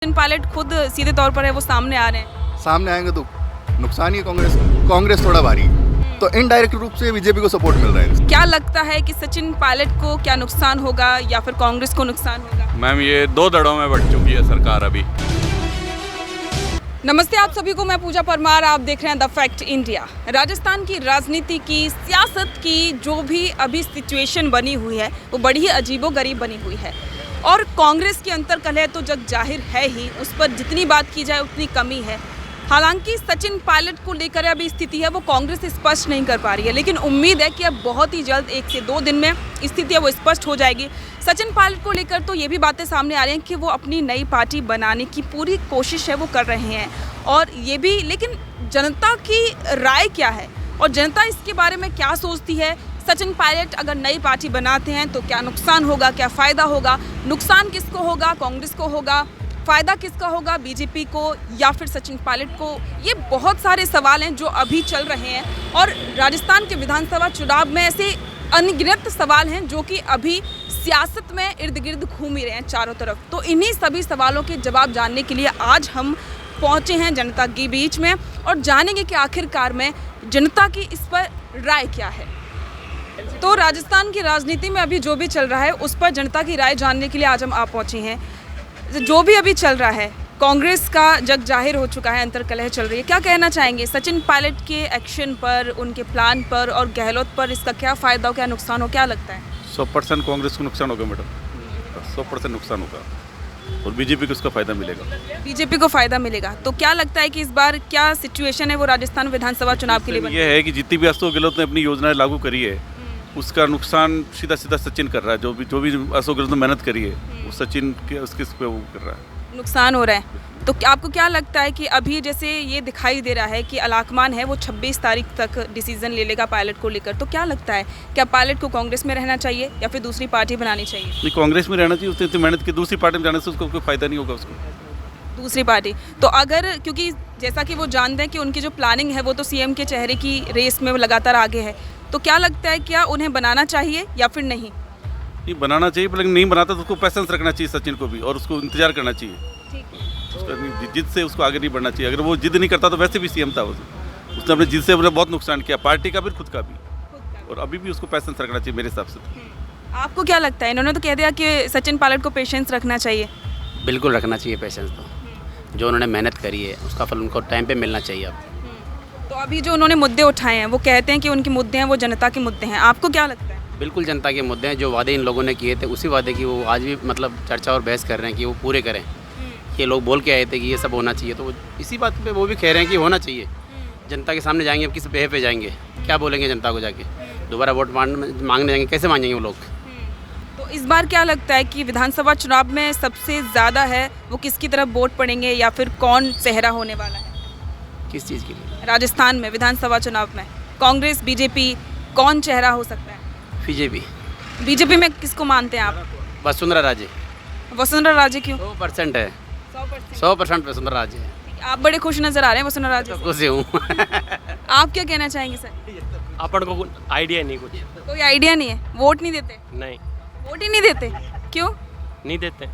सचिन पायलट खुद सीधे तौर पर है वो सामने आ रहे हैं। सामने आएंगे तो नुकसान ही है कांग्रेस थोड़ा भारी, तो इनडायरेक्ट रूप से बीजेपी को सपोर्ट मिल रहा है। क्या लगता है कि सचिन पायलट को क्या नुकसान होगा या फिर कांग्रेस को नुकसान होगा? मैम ये 2 दड़ों में बट चुकी है सरकार अभी। नमस्ते आप सभी को, मैं पूजा परमार, आप देख रहे हैं द फैक्ट इंडिया। राजस्थान की राजनीति की, सियासत की जो भी अभी सिचुएशन बनी हुई है वो बड़ी ही अजीबोगरीब बनी हुई है और कांग्रेस की अंतर्कलह तो जग जाहिर है ही, उस पर जितनी बात की जाए उतनी कमी है। हालांकि सचिन पायलट को लेकर अभी स्थिति है वो कांग्रेस स्पष्ट नहीं कर पा रही है, लेकिन उम्मीद है कि अब बहुत ही जल्द 1 से 2 दिन में स्थिति है वो स्पष्ट हो जाएगी। सचिन पायलट को लेकर तो ये भी बातें सामने आ रही हैं कि वो अपनी नई पार्टी बनाने की पूरी कोशिश है वो कर रहे हैं और ये भी, लेकिन जनता की राय क्या है और जनता इसके बारे में क्या सोचती है? सचिन पायलट अगर नई पार्टी बनाते हैं तो क्या नुकसान होगा, क्या फ़ायदा होगा? नुकसान किसको होगा? कांग्रेस को होगा? फ़ायदा किसका होगा? बीजेपी को या फिर सचिन पायलट को? ये बहुत सारे सवाल हैं जो अभी चल रहे हैं और राजस्थान के विधानसभा चुनाव में ऐसे अनगिनत सवाल हैं जो कि अभी सियासत में इर्द गिर्द घूम ही रहे हैं चारों तरफ। तो इन्हीं सभी सवालों के जवाब जानने के लिए आज हम पहुँचे हैं जनता के बीच में और जानेंगे कि आखिरकार में जनता की इस पर राय क्या है। तो राजस्थान की राजनीति में अभी जो भी चल रहा है उस पर जनता की राय जानने के लिए आज हम आप पहुँचे हैं। जो भी अभी चल रहा है, कांग्रेस का जग जाहिर हो चुका है, अंतर्कलह चल रही है। क्या कहना चाहेंगे सचिन पायलट के एक्शन पर, उनके प्लान पर और गहलोत पर? इसका क्या फ़ायदा हो, क्या नुकसान हो, क्या लगता है? 100% कांग्रेस को नुकसान होगा मैडम, 100% नुकसान होगा और बीजेपी को उसका फ़ायदा मिलेगा। बीजेपी को फ़ायदा मिलेगा। तो क्या लगता है कि इस बार क्या सिचुएशन है वो राजस्थान विधानसभा चुनाव के लिए? ये है कि जितनी भी अशोक गहलोत ने अपनी योजनाएं लागू करी है उसका नुकसान सीधा सीधा सचिन कर रहा है। जो भी अशोक गहलोत ने मेहनत करी है वो सचिन के उसके पे वो कर रहा है, नुकसान हो रहा है। तो आपको क्या लगता है कि अभी जैसे ये दिखाई दे रहा है कि अलाकमान है वो 26 तारीख तक डिसीजन ले लेगा पायलट को लेकर, तो क्या लगता है क्या पायलट को कांग्रेस में रहना चाहिए या फिर दूसरी पार्टी बनानी चाहिए? नहीं, कांग्रेस में रहना चाहिए। उसने इतनी मेहनत की, दूसरी पार्टी में जाने से उसको कोई फ़ायदा नहीं होगा उसको। दूसरी पार्टी तो अगर, क्योंकि जैसा कि वो जानते हैं कि उनकी जो प्लानिंग है वो तो सीएम के चेहरे की रेस में लगातार आगे है, तो क्या लगता है क्या उन्हें बनाना चाहिए या फिर नहीं? नहीं, बनाना चाहिए, लेकिन नहीं बनाता तो उसको पैसेंस रखना चाहिए सचिन को भी और उसको इंतजार करना चाहिए। उसका जिद से उसको आगे नहीं बढ़ना चाहिए। अगर वो जिद नहीं करता तो वैसे भी सीएम था उसने अपने जिद से बहुत नुकसान किया, पार्टी का भी खुद का भी, और अभी भी उसको पैसेंस रखना चाहिए मेरे हिसाब से। आपको क्या लगता है? इन्होंने तो कह दिया कि सचिन पायलट को पेशेंस रखना चाहिए। बिल्कुल रखना चाहिए पेशेंस, तो जो उन्होंने मेहनत करी है उसका फल उनको टाइम पे मिलना चाहिए। अब तो अभी जो उन्होंने मुद्दे उठाए हैं वो कहते हैं कि उनके मुद्दे हैं वो जनता के मुद्दे हैं, आपको क्या लगता है? बिल्कुल जनता के मुद्दे हैं, जो वादे इन लोगों ने किए थे उसी वादे की वो आज भी मतलब चर्चा और बहस कर रहे हैं कि वो पूरे करें। ये लोग बोल के आए थे कि ये सब होना चाहिए, तो इसी बात पे वो भी कह रहे हैं कि होना चाहिए। जनता के सामने जाएंगे, अब किस बेह पे जाएंगे, क्या बोलेंगे जनता को जाके? दोबारा वोट मांगने जाएंगे, कैसे मांगेंगे वो लोग? तो इस बार क्या लगता है कि विधानसभा चुनाव में सबसे ज़्यादा है वो किसकी तरफ वोट पड़ेंगे या फिर कौन चेहरा होने वाला है किस चीज़ के लिए? राजस्थान में विधानसभा चुनाव में कांग्रेस बीजेपी कौन चेहरा हो सकता है? बीजेपी। बीजेपी में किसको मानते हैं आप? वसुंधरा राजे। वसुंधरा राजे क्यों? 100% है, 100% वसुंधरा राजे है। आप बड़े खुश नजर आ रहे हैं वसुंधरा राजे से। खुश हूँ। आप क्या कहना चाहेंगे सर? अपन को आइडिया नहीं, कुछ कोई आइडिया नहीं है, वोट नहीं देते? नहीं, वोट ही नहीं देते, क्यों? नहीं देते।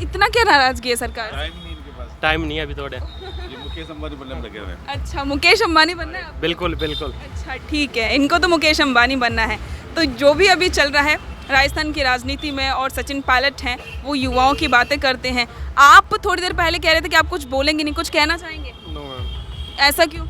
इतना क्या नाराजगी है सरकार? टाइम नहीं है अभी थोड़े। मुकेश अंबानी बनने में लगे हुए हैं। अच्छा, मुकेश अंबानी बनना है आपको? बिल्कुल बिल्कुल। अच्छा ठीक है, इनको तो मुकेश अंबानी बनना है। तो जो भी अभी चल रहा है राजस्थान की राजनीति में और सचिन पायलट हैं वो युवाओं की बातें करते हैं। आप थोड़ी देर पहले कह रहे थे कि आप कुछ बोलेंगे नहीं, कुछ कहना चाहेंगे? नो मैम, ऐसा क्यों?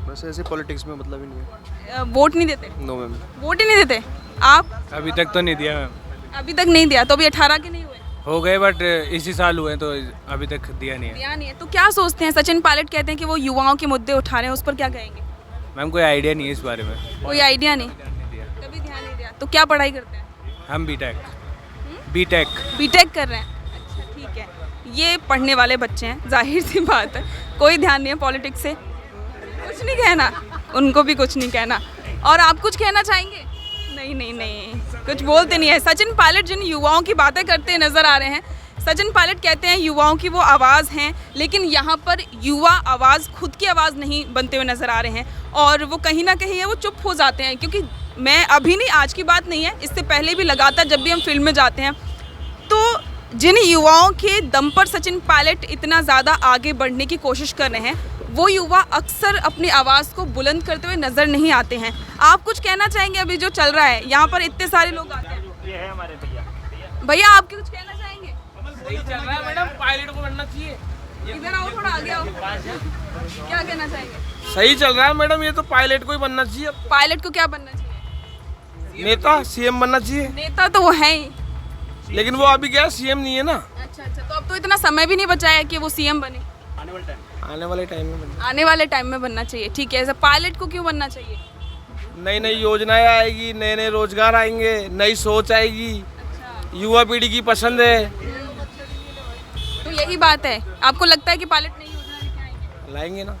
बस ऐसे पॉलिटिक्स में मतलब ही नहीं है। वोट नहीं देते? नो मैम, वोट ही नहीं देते आप? अभी तक तो नहीं दिया मैम। अभी तक नहीं दिया? तो अभी 18 के नहीं हुए? हो गए बट इसी साल हुए तो अभी तक दिया नहीं है। दिया नहीं है। तो क्या सोचते हैं? सचिन पायलट कहते हैं कि वो युवाओं के मुद्दे उठा रहे हैं, उस पर क्या कहेंगे? मैम कोई आइडिया नहीं है इस बारे में। कोई आइडिया नहीं, दिया। कभी ध्यान नहीं दिया। तो क्या पढ़ाई करते हैं? हम बीटेक बीटेक कर रहे हैं। अच्छा ठीक है, ये पढ़ने वाले बच्चे हैं, जाहिर सी बात है कोई ध्यान नहीं है पॉलिटिक्स से। कुछ नहीं कहना, उनको भी कुछ नहीं कहना। और आप कुछ कहना चाहेंगे? नहीं, कुछ बोलते नहीं है। सचिन पायलट जिन युवाओं की बातें करते नज़र आ रहे हैं, सचिन पायलट कहते हैं युवाओं की वो आवाज़ हैं, लेकिन यहाँ पर युवा आवाज़ खुद की आवाज़ नहीं बनते हुए नज़र आ रहे हैं और वो कहीं ना कहीं है वो चुप हो जाते हैं। क्योंकि मैं अभी नहीं, आज की बात नहीं है, इससे पहले भी लगातार जब भी हम फील्ड में जाते हैं तो जिन युवाओं के दम पर सचिन पायलट इतना ज़्यादा आगे बढ़ने की कोशिश कर रहे हैं, वो युवा अक्सर अपनी आवाज़ को बुलंद करते हुए नज़र नहीं आते हैं। आप कुछ कहना चाहेंगे? अभी जो चल रहा है यहाँ पर इतने सारे लोग आते हैं, ये है हमारे भैया। भैया आप कुछ कहना चाहेंगे? सही चल रहा है मैडम, पायलट को बनना चाहिए। इधर आओ, थोड़ा आगे आओ। क्या कहना चाहेंगे? सही चल रहा है मैडम, ये तो पायलट को ही बनना चाहिए। पायलट को क्या बनना चाहिए? नेता सीएम बनना चाहिए, नेता तो वो है ही। लेकिन वो अभी क्या सीएम नहीं है ना। अच्छा, तो अब तो इतना समय भी नहीं बचा है कि वो सीएम बने। आने वाले टाइम में बनना। आने वाले टाइम में बनना चाहिए, ठीक है। ऐसा पायलट को क्यों बनना चाहिए? नई नई योजनाएं आएगी, नए नए रोजगार आएंगे, नई सोच आएगी, अच्छा, युवा पीढ़ी की पसंद है। तो यही बात है। आपको लगता है कि पायलट नई योजना लेके आएंगे? लाएंगे ना।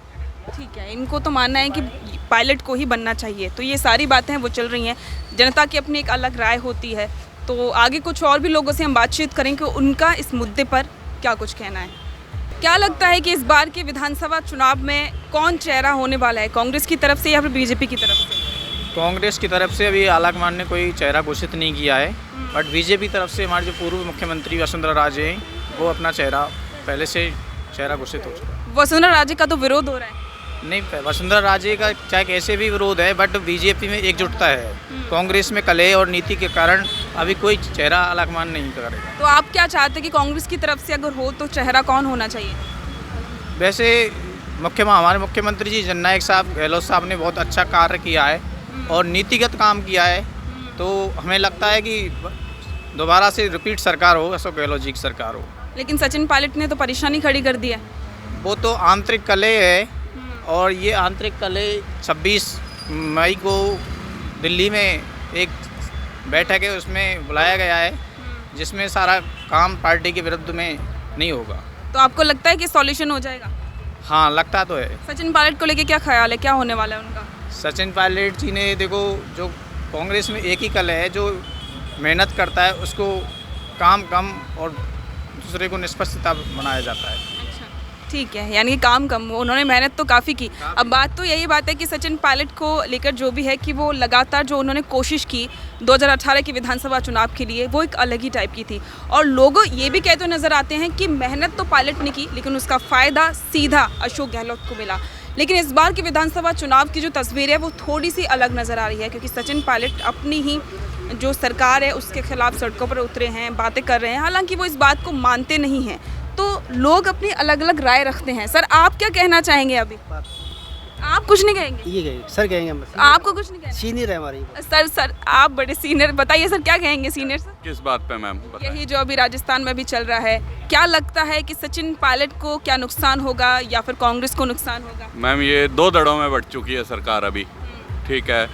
ठीक है, इनको तो मानना है कि पायलट को ही बनना चाहिए। तो ये सारी बातें हैं वो चल रही हैं, जनता की अपनी एक अलग राय होती है। तो आगे कुछ और भी लोगों से हम बातचीत करें कि उनका इस मुद्दे पर क्या कुछ कहना है। क्या लगता है कि इस बार के विधानसभा चुनाव में कौन चेहरा होने वाला है, कांग्रेस की तरफ से या फिर बीजेपी की तरफ से? कांग्रेस की तरफ से अभी आलाकमान ने कोई चेहरा घोषित नहीं किया है, बट बीजेपी तरफ से हमारे जो पूर्व मुख्यमंत्री वसुंधरा राजे हैं वो अपना चेहरा पहले से चेहरा घोषित हो चुका है। वसुंधरा राजे का तो विरोध हो रहा है। नहीं, वसुंधरा राजे का चाहे कैसे भी विरोध है, बट बीजेपी में एकजुटता है। कांग्रेस में कलह और नीति के कारण अभी कोई चेहरा आलाकमान नहीं करेगा। तो आप क्या चाहते हैं कि कांग्रेस की तरफ से अगर हो तो चेहरा कौन होना चाहिए? वैसे हमारे मुख्यमंत्री जी जननायक साहब गहलोत साहब ने बहुत अच्छा कार्य किया है और नीतिगत काम किया है, तो हमें लगता है कि दोबारा से रिपीट सरकार हो, अशोक गहलोत जी की सरकार हो। लेकिन सचिन पायलट ने तो परेशानी खड़ी कर दी है। वो तो आंतरिक कलह है, और ये आंतरिक कलह 26 मई को दिल्ली में एक बैठक है, उसमें बुलाया गया है, जिसमें सारा काम पार्टी के विरुद्ध में नहीं होगा। तो आपको लगता है कि सॉल्यूशन हो जाएगा? हाँ, लगता तो है। सचिन पायलट को लेके क्या ख्याल है, क्या होने वाला है उनका? सचिन पायलट जी ने देखो, जो कांग्रेस में एक ही कलह है, जो मेहनत करता है उसको काम कम और दूसरे को निष्पक्षता बनाया जाता है। ठीक है, यानी कि काम कम, उन्होंने मेहनत तो काफ़ी की। अब बात तो यही बात है कि सचिन पायलट को लेकर जो भी है कि वो लगातार जो उन्होंने कोशिश की 2018 के विधानसभा चुनाव के लिए, वो एक अलग ही टाइप की थी। और लोग ये भी कहते हुए नज़र आते हैं कि मेहनत तो पायलट ने की, लेकिन उसका फ़ायदा सीधा अशोक गहलोत को मिला। लेकिन इस बार के विधानसभा चुनाव की जो तस्वीर है वो थोड़ी सी अलग नज़र आ रही है, क्योंकि सचिन पायलट अपनी ही जो सरकार है उसके खिलाफ सड़कों पर उतरे हैं, बातें कर रहे हैं। हालांकि वो इस बात को मानते नहीं हैं, तो लोग अपनी अलग अलग राय रखते हैं। सर, आप क्या कहना चाहेंगे? अभी आप कुछ नहीं कहेंगे? ये कहेंगे सर, कहेंगे हम बस। आपको कुछ नहीं कहना? सीनियर है हमारी। सर आप बड़े सीनियर, बताइए सर क्या कहेंगे सीनियर सर? किस बात पे मैम? यही जो अभी राजस्थान में भी चल रहा है, क्या लगता है कि सचिन पायलट को क्या नुकसान होगा या फिर कांग्रेस को नुकसान होगा? मैम, ये 2 दड़ों में बट चुकी है सरकार अभी, ठीक है।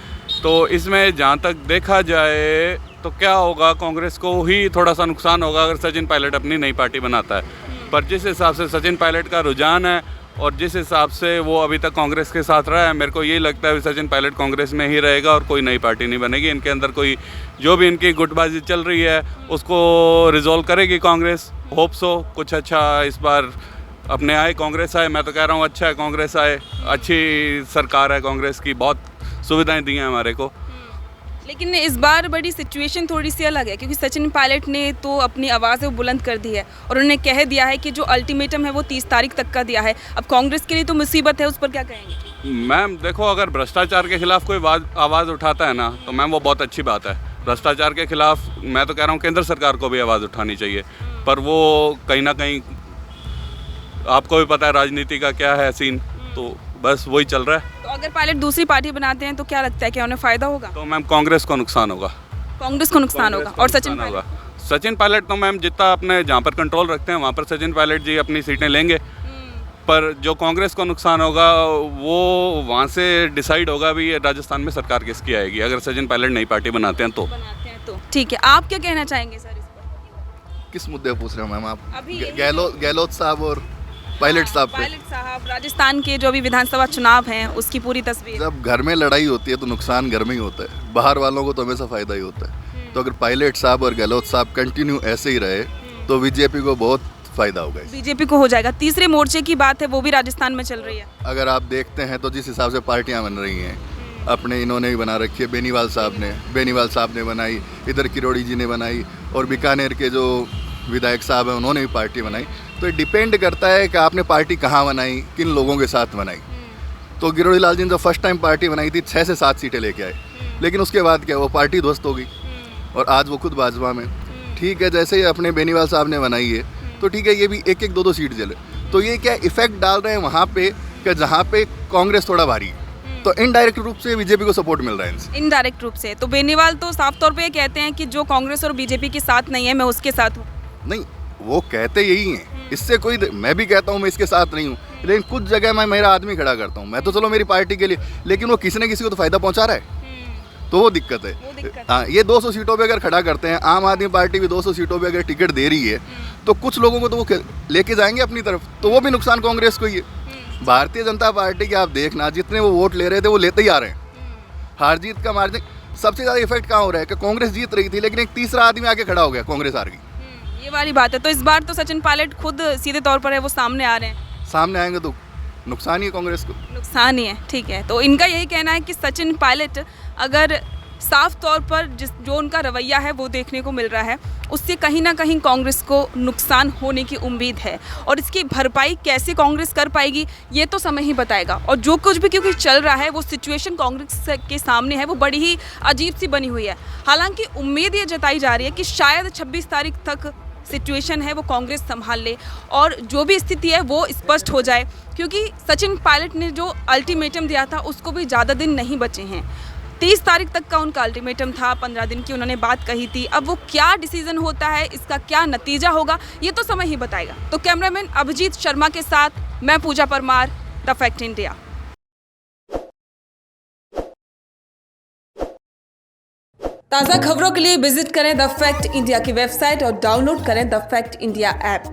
तो इसमें जहाँ तक देखा जाए तो क्या होगा, कांग्रेस को ही थोड़ा सा नुकसान होगा अगर सचिन पायलट अपनी नई पार्टी बनाता है। पर जिस हिसाब से सचिन पायलट का रुझान है और जिस हिसाब से वो अभी तक कांग्रेस के साथ रहा है, मेरे को यही लगता है कि सचिन पायलट कांग्रेस में ही रहेगा और कोई नई पार्टी नहीं बनेगी। इनके अंदर कोई जो भी इनकी गुटबाजी चल रही है उसको रिजॉल्व करेगी कांग्रेस। होप सो कुछ अच्छा इस बार अपने आए, कांग्रेस आए। मैं तो कह रहा हूँ अच्छा है कांग्रेस आए, अच्छी सरकार है कांग्रेस की, बहुत सुविधाएं दी हैं हमारे को। लेकिन इस बार बड़ी सिचुएशन थोड़ी सी अलग है, क्योंकि सचिन पायलट ने तो अपनी आवाज़ बुलंद कर दी है और उन्होंने कह दिया है कि जो अल्टीमेटम है वो 30 तारीख तक का दिया है। अब कांग्रेस के लिए तो मुसीबत है, उस पर क्या कहेंगे? मैम देखो, अगर भ्रष्टाचार के खिलाफ कोई आवाज़ उठाता है ना, तो मैम वो बहुत अच्छी बात है। भ्रष्टाचार के खिलाफ मैं तो कह रहा हूँ केंद्र सरकार को भी आवाज़ उठानी चाहिए, पर वो कहीं ना कहीं आपको भी पता है राजनीति का क्या है सीन, तो बस वही चल रहा है। तो अगर पायलट दूसरी पार्टी बनाते हैं तो क्या लगता है कि उन्हें फ़ायदा होगा? तो मैम कांग्रेस को नुकसान होगा। कांग्रेस को नुकसान होगा। और सचिन होगा सचिन पायलट तो मैम जितना अपने जहाँ पर कंट्रोल रखते हैं वहाँ पर सचिन पायलट जी अपनी सीटें लेंगे, पर जो कांग्रेस को नुकसान होगा वो वहाँ से डिसाइड होगा भी राजस्थान में सरकार किसकी आएगी अगर सचिन पायलट नई पार्टी बनाते हैं तो। ठीक है, आप क्या कहना चाहेंगे सर इस पर? किस मुद्दे पर पूछ रहे हो मैम आप? अभी गहलोत साहब और पायलट साहब पे? पायलट साहब, राजस्थान के जो अभी विधानसभा चुनाव हैं उसकी पूरी तस्वीर। जब घर में लड़ाई होती है तो नुकसान घर में ही होता है, बाहर वालों को तो हमेशा फ़ायदा ही होता है। तो अगर पायलट साहब और गहलोत साहब कंटिन्यू ऐसे ही रहे तो बीजेपी को बहुत फ़ायदा होगा। बीजेपी को हो जाएगा। तीसरे मोर्चे की बात है, वो भी राजस्थान में चल रही है। अगर आप देखते हैं तो जिस हिसाब से पार्टियां बन रही हैं, अपने इन्होंने भी बना रखी है, बेनीवाल साहब ने बनाई, इधर किरोड़ी जी ने बनाई, और बीकानेर के जो विधायक साहब हैं, उन्होंने भी पार्टी बनाई। तो ये डिपेंड करता है कि आपने पार्टी कहाँ बनाई, किन लोगों के साथ बनाई। तो गिरोही लाल जी ने जब फर्स्ट टाइम पार्टी बनाई थी 6 से 7 सीटें लेके आए, लेकिन उसके बाद क्या, वो पार्टी ध्वस्त हो गई और आज वो खुद भाजपा में। ठीक है, जैसे ही अपने बेनीवाल साहब ने बनाई है तो ठीक है, ये भी 1-1, 2-2 सीट जले। तो ये क्या इफेक्ट डाल रहे हैं वहाँ पे कि जहाँ पे कांग्रेस थोड़ा भारी है, तो इनडायरेक्ट रूप से बीजेपी को सपोर्ट मिल रहा है इनसे। इनडायरेक्ट रूप से तो बेनीवाल तो साफ तौर पे ये कहते हैं कि जो कांग्रेस और बीजेपी के साथ नहीं है मैं उसके साथ हूँ। नहीं, वो कहते यही हैं, इससे कोई, मैं भी कहता हूँ मैं इसके साथ नहीं हूँ, लेकिन कुछ जगह मैं मेरा आदमी खड़ा करता हूँ। मैं तो चलो मेरी पार्टी के लिए, लेकिन वो किसी न किसी को तो फायदा पहुँचा रहा है, तो वो दिक्कत है। हाँ, ये 200 सीटों पे अगर खड़ा करते हैं, आम आदमी पार्टी भी 200 सीटों पे अगर टिकट दे रही है तो कुछ लोगों को तो वो लेके जाएंगे अपनी तरफ, तो वो भी नुकसान कांग्रेस को ही है। भारतीय जनता पार्टी के आप देखना, जितने वो वोट ले रहे थे वो लेते ही आ रहे हैं। हार जीत का मार्जिन सबसे ज़्यादा इफेक्ट कहाँ हो रहा है कि कांग्रेस जीत रही थी, लेकिन एक तीसरा आदमी आके खड़ा हो गया, कांग्रेस हार गई। ये वाली बात है। तो इस बार तो सचिन पायलट खुद सीधे तौर पर है, वो सामने आ रहे हैं। सामने आएंगे तो नुकसान ही है कांग्रेस को। नुकसान ही है, ठीक है। तो इनका यही कहना है कि सचिन पायलट अगर साफ तौर पर जो उनका रवैया है वो देखने को मिल रहा है, उससे कहीं ना कहीं कांग्रेस को नुकसान होने की उम्मीद है। और इसकी भरपाई कैसे कांग्रेस कर पाएगी ये तो समय ही बताएगा। और जो कुछ भी क्योंकि चल रहा है वो सिचुएशन कांग्रेस के सामने है, वो बड़ी ही अजीब सी बनी हुई है। हालांकि उम्मीद ये जताई जा रही है कि शायद 26 तारीख तक सिचुएशन है वो कांग्रेस संभाल ले और जो भी स्थिति है वो स्पष्ट हो जाए, क्योंकि सचिन पायलट ने जो अल्टीमेटम दिया था उसको भी ज़्यादा दिन नहीं बचे हैं। 30 तारीख तक का उनका अल्टीमेटम था, 15 दिन की उन्होंने बात कही थी। अब वो क्या डिसीजन होता है, इसका क्या नतीजा होगा, ये तो समय ही बताएगा। तो कैमरामैन अभिजीत शर्मा के साथ मैं पूजा परमार, द फैक्ट इंडिया। ताज़ा खबरों के लिए विजिट करें द फैक्ट इंडिया की वेबसाइट और डाउनलोड करें द फैक्ट इंडिया ऐप।